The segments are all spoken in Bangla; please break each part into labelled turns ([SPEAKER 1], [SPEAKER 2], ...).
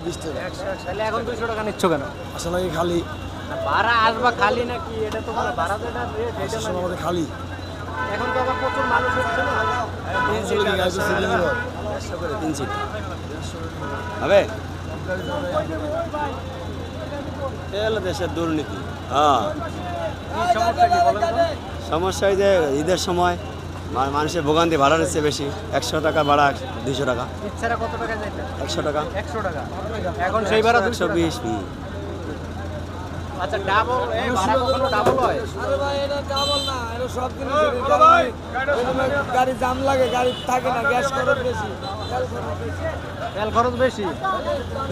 [SPEAKER 1] 120 টাকা।
[SPEAKER 2] 120 তাহলে এখন 200 টাকা নিচ্ছ কেন?
[SPEAKER 1] আসলে কি খালি
[SPEAKER 2] ভাড়া আসবা খালি নাকি? এটা তো মানে ভাড়া যেটা রেট এটা
[SPEAKER 1] আসলে আমাদের খালি
[SPEAKER 2] এখন তো আবার প্রচুর মানুষ হচ্ছে না।
[SPEAKER 1] আসলে কি গাড়ি তো সিটি নিব 150 করে 3 সিট হবে
[SPEAKER 3] এলো দেশের দুর্নীতি। হ্যাঁ,
[SPEAKER 2] কি সমস্যা কি বলেন তো?
[SPEAKER 3] সমস্যা এই যে ঈদের সময় মানুষের ভোগান্তি ভাড়া নিচ্ছে বেশি। 100 টাকা ভাড়া, 200 টাকা,
[SPEAKER 2] ইচ্ছারা কত টাকা যাইতে?
[SPEAKER 3] 100 টাকা,
[SPEAKER 2] 100 টাকা। এখন সেই ভাড়া 200 টাকা।
[SPEAKER 3] 120।
[SPEAKER 2] আচ্ছা ডাবল এই ভাড়া কখনো ডাবল হয়?
[SPEAKER 1] আরে ভাই এটা ডাবল না, এটা সব জিনিসের গাড়ি জাম লাগে, গাড়ি থাকে না, গ্যাস খরচ বেশি,
[SPEAKER 2] তেল খরচ বেশি।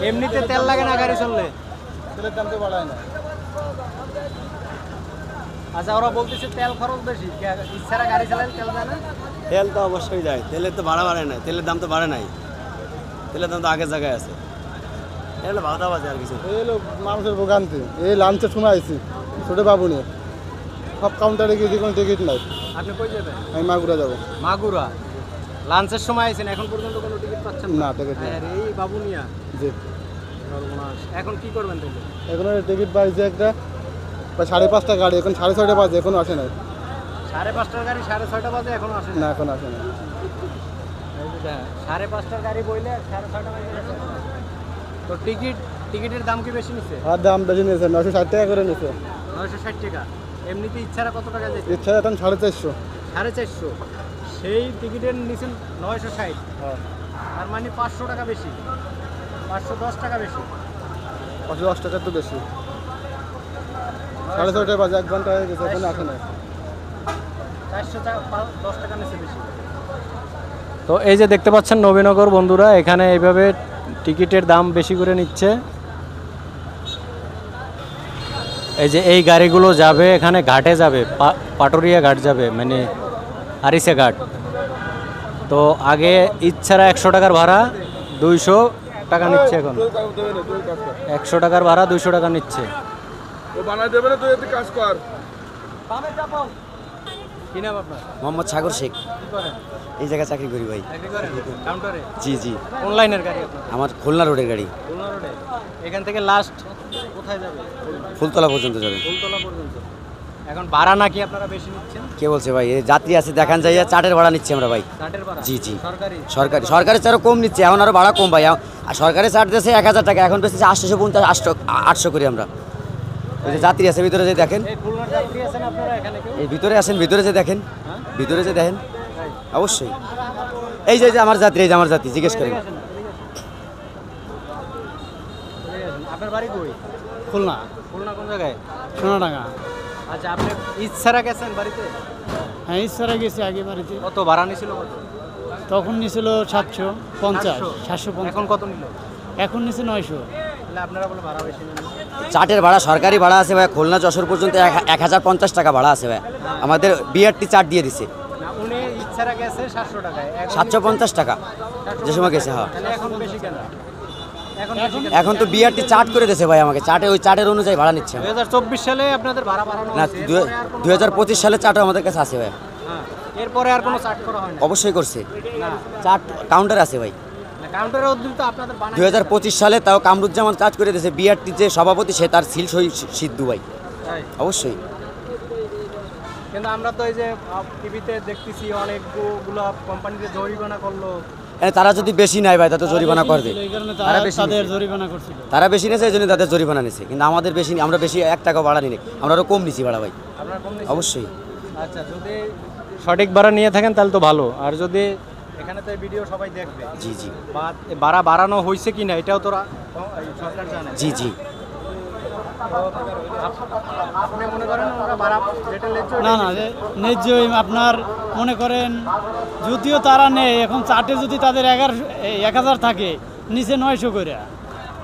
[SPEAKER 2] এমনিতে তেল লাগে না গাড়ি চললে?
[SPEAKER 1] তেলের দাম তো বাড়ায় না।
[SPEAKER 2] আচ্ছা ওরা বলতেছে তেল খরচ বেশি, ইচ্ছারা গাড়ি চালালে তেল দেয় না?
[SPEAKER 3] তেল তো অবশ্যই যায়, তেলের তো ভাড়া বাড়ে নাই, তেলের দাম তো বাড়ে নাই, তেলের দাম তো আগের জায়গায় আছে। এগুলো ভাড়া বাজে আর কিছু।
[SPEAKER 1] এই হলো মানুষের ভোগান্তি। এই লাঞ্চে শোনাইছি ছোট বাবু নিয়ে সব কাউন্টারে গিয়ে কোনো টিকিট নাই।
[SPEAKER 2] আপনি কই যাবেন?
[SPEAKER 1] আমি মাগুরা যাবো।
[SPEAKER 2] মাগুরা লাঞ্চের সময় আইছেন, এখন পর্যন্ত কোনো টিকিট পাচ্ছেন
[SPEAKER 1] না, টিকিট নাই।
[SPEAKER 2] আরে এই বাবুনিয়া
[SPEAKER 1] জি,
[SPEAKER 2] সর্বনাশ। এখন কি করবেন তাহলে?
[SPEAKER 1] এখন টিকিট পাইছে একটা প্রায় 5:30 গাড়ি, এখন 6:30 বাজে, এখনো আসে নাই।
[SPEAKER 2] 5:30টার গাড়ি 6:30 বাজে এখনো আসে
[SPEAKER 1] না,
[SPEAKER 2] না।
[SPEAKER 1] এখন আসে নাই।
[SPEAKER 2] 5:30টার গাড়ি বইলে 6:30 বাজে গেছে। তো টিকিটের দাম কি বেশি নিচ্ছে?
[SPEAKER 1] আর দাম বেশি নিয়েছে, 960 টাকা করে নিয়েছে।
[SPEAKER 2] 960 টাকা। এমনিতে ইচ্ছারা কত টাকা যেত?
[SPEAKER 1] ইচ্ছা এখন 450।
[SPEAKER 2] 450। সেই টিকিটের নিছেন 960।
[SPEAKER 1] হ্যাঁ,
[SPEAKER 2] তার মানে 500 টাকা বেশি, 510 টাকা বেশি।
[SPEAKER 1] 510 টাকা তো বেশি। 6:30 বাজে, 1 ঘন্টা হয়ে গেছে, এখনো আসে নাই।
[SPEAKER 2] 410 টাকা নিচে বেশি। তো এই যে দেখতে পাচ্ছেন নবীনগর বন্ধুরা, এখানে এইভাবে টিকিটের দাম বেশি করে নিচ্ছে। এই যে এই গাড়িগুলো যাবে এখানে ঘাটে যাবে, পাটুরিয়া ঘাট যাবে, মানে আরিসা ঘাট। তো আগে ইচ্ছারা 100 টাকার ভাড়া 200 টাকা নিচ্ছে, এখন 100 টাকার ভাড়া 200 টাকা নিচ্ছে। কি নাম আপনার?
[SPEAKER 3] মোহাম্মদ সাগর শেখ।
[SPEAKER 2] কি করেন?
[SPEAKER 3] এই জায়গায় চাকরি করি ভাই।
[SPEAKER 2] চাকরি করেন কাউন্টারে?
[SPEAKER 3] জি জি,
[SPEAKER 2] অনলাইনের গাড়ি আপনার?
[SPEAKER 3] আমার খুলনা রোডের গাড়ি,
[SPEAKER 2] খুলনা রোডে। এখান থেকে লাস্ট কোথায় যাবে?
[SPEAKER 3] ফুলতলা পর্যন্ত যাবে।
[SPEAKER 2] ফুলতলা পর্যন্ত। এখন ভাড়া নাকি আপনারা বেশি নিচ্ছেন?
[SPEAKER 3] কে বলছে ভাই? এই যাত্রী আছে দেখান যাইয়া, চাটের ভাড়া নিচ্ছি আমরা ভাই।
[SPEAKER 2] চাটের ভাড়া?
[SPEAKER 3] জি জি,
[SPEAKER 2] সরকারি?
[SPEAKER 3] সরকারের চারও কম নিচ্ছে, এখন আরো ভাড়া কম ভাই। আর সরকারের চার্জ দিয়েছে 1000 টাকা, এখন বেশি 850, 800 করি আমরা। ওই যে যাত্রী আছে ভিতরে যে দেখেন,
[SPEAKER 2] এই খুলনার যাত্রী আছেন আপনারা এখানে কেউ?
[SPEAKER 3] এই ভিতরে আসেন, ভিতরে যে দেখেন,
[SPEAKER 2] হ্যাঁ?
[SPEAKER 3] ভিতরে যে দেখেন,
[SPEAKER 2] তাই?
[SPEAKER 3] অবশ্যই। এই যে আমার যাত্রী, এই যে আমার যাত্রী, জিজ্ঞেস করেন।
[SPEAKER 2] এদিকে আসেন, এদিকে আসেন। আপনার বাড়ি কই?
[SPEAKER 1] খুলনা,
[SPEAKER 2] খুলনা কোন জায়গায়?
[SPEAKER 1] সোনাডাঙ্গা।
[SPEAKER 2] আচ্ছা আপনি ইচ্ছারা গেছেন বাড়িতে?
[SPEAKER 1] হ্যাঁ, ইচ্ছারা গেছি আগে বাড়িতে।
[SPEAKER 2] কত ভাড়া নিছিল কত?
[SPEAKER 1] তখন নিয়েছিল 750, 750।
[SPEAKER 2] এখন কত নিল?
[SPEAKER 1] এখন নিচে 900।
[SPEAKER 2] তাহলে আপনারা বলে ভাড়া বেশি নেন?
[SPEAKER 3] চাটের ভাড়া সরকারি ভাড়া আছে ভাই, খুলনা যশোর পর্যন্ত 1050 টাকা ভাড়া আছে ভাই। আমাদের বিআরটি চার্ট দিয়ে দিছে
[SPEAKER 2] না উনি ইচ্ছারা গেছে 700 টাকায়, এখন
[SPEAKER 3] 750 টাকা যে সময় গেছে। হ্যাঁ,
[SPEAKER 2] তাহলে এখন বেশি কেন? এখন বেশি কেন?
[SPEAKER 3] এখন তো বিআরটি চার্ট করে দিয়েছে ভাই আমাকে, চার্টে ওই চার্টের অনুযায়ী ভাড়া নিচ্ছে।
[SPEAKER 2] 2024 সালে আপনাদের ভাড়া বাড়ানো
[SPEAKER 3] না,
[SPEAKER 2] হয়েছে, এরপরে আর কোনো
[SPEAKER 3] 2025 সালে চার্টও আমাদের কাছে আছে ভাই।
[SPEAKER 2] হ্যাঁ, এরপরে আর কোনো চার্ট করা হয় না?
[SPEAKER 3] অবশ্যই করছে,
[SPEAKER 2] না
[SPEAKER 3] চার্ট কাউন্টার আছে ভাই।
[SPEAKER 2] কাউন্টারে অদ্ভুত আপনাদের বানায়
[SPEAKER 3] 2025 সালে তাও কামরুজ্জামান চার্জ করে দিয়েছে, বিআরটির যে সভাপতি সে তার সিল সই সিদ্ধু ভাই।
[SPEAKER 2] তাই?
[SPEAKER 3] অবশ্যই।
[SPEAKER 2] কিন্তু আমরা তো এই যে টিভিতে দেখতেছি অনেকগুলো কোম্পানিতে জরিমানা করলো।
[SPEAKER 3] তারা যদি বেশি নেয় ভাই, তাতে জরিমানা করবে।
[SPEAKER 1] এই কারণে
[SPEAKER 3] তারা বেশি
[SPEAKER 1] তাদের
[SPEAKER 3] নিছে।
[SPEAKER 1] জরিমানা করছিল।
[SPEAKER 3] তারা বেশি নিয়েছে, এই জন্য তাদের জরিমানা নিছে, কিন্তু আমাদের বেশি, আমরা বেশি 1 টাকা ভাড়া নিই, আমরা আরও কম নিছি ভাড়া ভাই।
[SPEAKER 2] আপনারা কম নিছেন?
[SPEAKER 3] অবশ্যই।
[SPEAKER 2] আচ্ছা যদি সঠিক ভাড়া নিয়ে থাকেন তাহলে তো ভালো, আর যদি এখানে তো এই ভিডিও সবাই দেখবে,
[SPEAKER 3] জি জি
[SPEAKER 2] বা ভাড়া বাড়ানো হয়েছে কিনা এটাও তোরা সরকার জানে।
[SPEAKER 3] জি জি।
[SPEAKER 2] আপনি মনে করেন ওরা ভাড়া যেটা ন্যায্য
[SPEAKER 1] না না, ন্যায্যই আপনার মনে করেন, যদিও তারা নেই, এখন চার্টে যদি তাদের 1000 থাকে, নিচে 900 করে।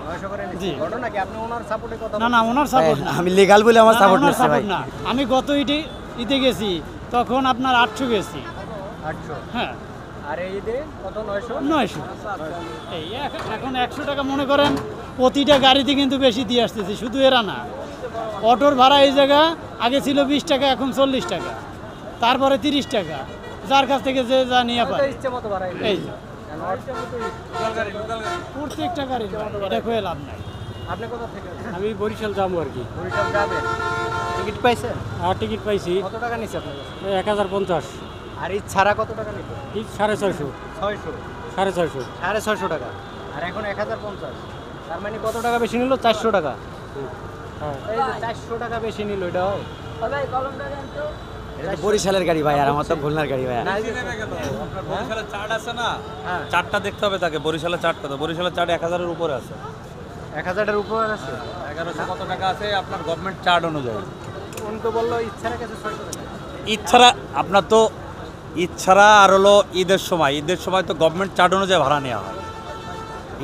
[SPEAKER 2] 900 করে নিচ্ছে।
[SPEAKER 1] জি।
[SPEAKER 2] ঘটনা কি আপনি ওনার সাপোর্টে কথা
[SPEAKER 1] না না, ওনার সাপোর্ট না।
[SPEAKER 3] আমি লিগাল বলে আমার
[SPEAKER 1] না,
[SPEAKER 3] সাপোর্ট
[SPEAKER 1] ওনার
[SPEAKER 3] নিচ্ছে ভাই।
[SPEAKER 1] support না। আমি গত ইতে গেছি, তখন আপনার 800 গেছি।
[SPEAKER 2] 800,
[SPEAKER 1] হ্যাঁ,
[SPEAKER 2] আর এই ঈদে কত? 900।
[SPEAKER 1] 900। এই এখন 100 টাকা মনে করেন প্রতিটা গাড়িতে কিন্তু বেশি দিয়ে আসতেছে, শুধু এরা না। অটোর ভাড়া এই জায়গা আগে ছিল 20 টাকা, এখন 40 টাকা, তারপরে 30 টাকা, যার কাছ থেকে যে যা নিয়ে পায়।
[SPEAKER 2] ইচ্ছে মতো ভাড়া
[SPEAKER 1] এই যে। প্রত্যেকটা গাড়ি এটা খুঁয়ে লাভ নাই।
[SPEAKER 2] আপনি কোথা থেকে?
[SPEAKER 4] আমি বরিশাল যাবো আর কি।
[SPEAKER 2] বরিশাল যাবেন, টিকিট পাইছেন?
[SPEAKER 4] আর টিকিট পাইছি
[SPEAKER 2] কত টাকা নিচ্ছে আপনার কাছে?
[SPEAKER 4] 1050,
[SPEAKER 2] আর এই ছাড়া কত টাকা নিত?
[SPEAKER 4] 650,
[SPEAKER 2] 600,
[SPEAKER 4] 650।
[SPEAKER 2] 650 টাকা, আর এখন 1050, তার মানে কত টাকা বেশি নিল? 400 টাকা।
[SPEAKER 4] হ্যাঁ,
[SPEAKER 2] এই যে 400 টাকা বেশি নিল, এটা হয়?
[SPEAKER 3] এটা তো বরিশালের গাড়ি ভাই, আর আমার তো খুলনার গাড়ি ভাই।
[SPEAKER 5] বরিশালের চার্ট আছে না,
[SPEAKER 2] হ্যাঁ।
[SPEAKER 5] চার্টটা দেখতে হবে তাকে। বরিশালের চার্ট কত? বরিশালের চার্ট 1000-এর উপরে আছে।
[SPEAKER 2] 1000-এর উপর আছে।
[SPEAKER 5] 1100 কত টাকা আছে আপনার গভর্নমেন্ট চার্ট অনুযায়ী।
[SPEAKER 2] উনি তো বললো ইচ্ছারা কাছে 600 টাকা।
[SPEAKER 5] ইচ্ছারা আপনার তো ইচ্ছারা আর হলো ঈদের সময় তো গভর্নমেন্ট চার্ট অনুযায়ী ভাড়া নেওয়া হয়।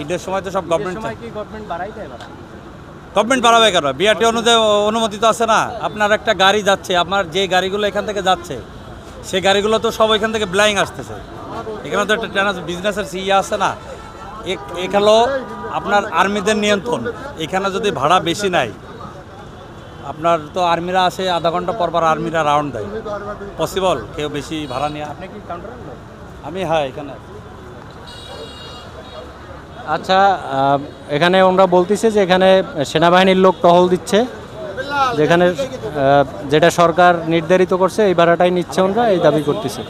[SPEAKER 5] ঈদের সময় তো সব
[SPEAKER 2] ঈদের
[SPEAKER 5] গভর্নমেন্ট
[SPEAKER 2] সময় কি গভর্নমেন্ট বাড়াই দেয় ভাড়া?
[SPEAKER 5] গভর্নমেন্ট বাড়াবে কেন? বিআরটি অনুযায়ী অনুমতি তো আছে না। আপনার একটা গাড়ি যাচ্ছে, আপনার যে গাড়িগুলো এখান থেকে যাচ্ছে সেই গাড়িগুলো তো সব এখান থেকে ব্লাইং আসতেছে। এখানে তো একটা বিজনেসের ইয়ে আছে না। এখানেও আপনার আর্মিদের নিয়ন্ত্রণ। এখানে যদি ভাড়া বেশি নেয়, আপনার তো আর্মিরা আসে আধা ঘন্টা পর পর আর্মিরা রাউন্ড দেয়। পসিবল কেউ বেশি ভাড়া নিয়ে?
[SPEAKER 2] আপনি কি কাউন্টার?
[SPEAKER 5] আমি হ্যাঁ এখানে।
[SPEAKER 2] আচ্ছা, এখানে ওনারা বলতেছে যে এখানে সেনাবাহিনীর লোক টহল দিচ্ছে, যেখানে যেটা সরকার নির্ধারিত করছে এই ভাড়াটাই নিচ্ছে, ওনারা এই দাবি করতেছে।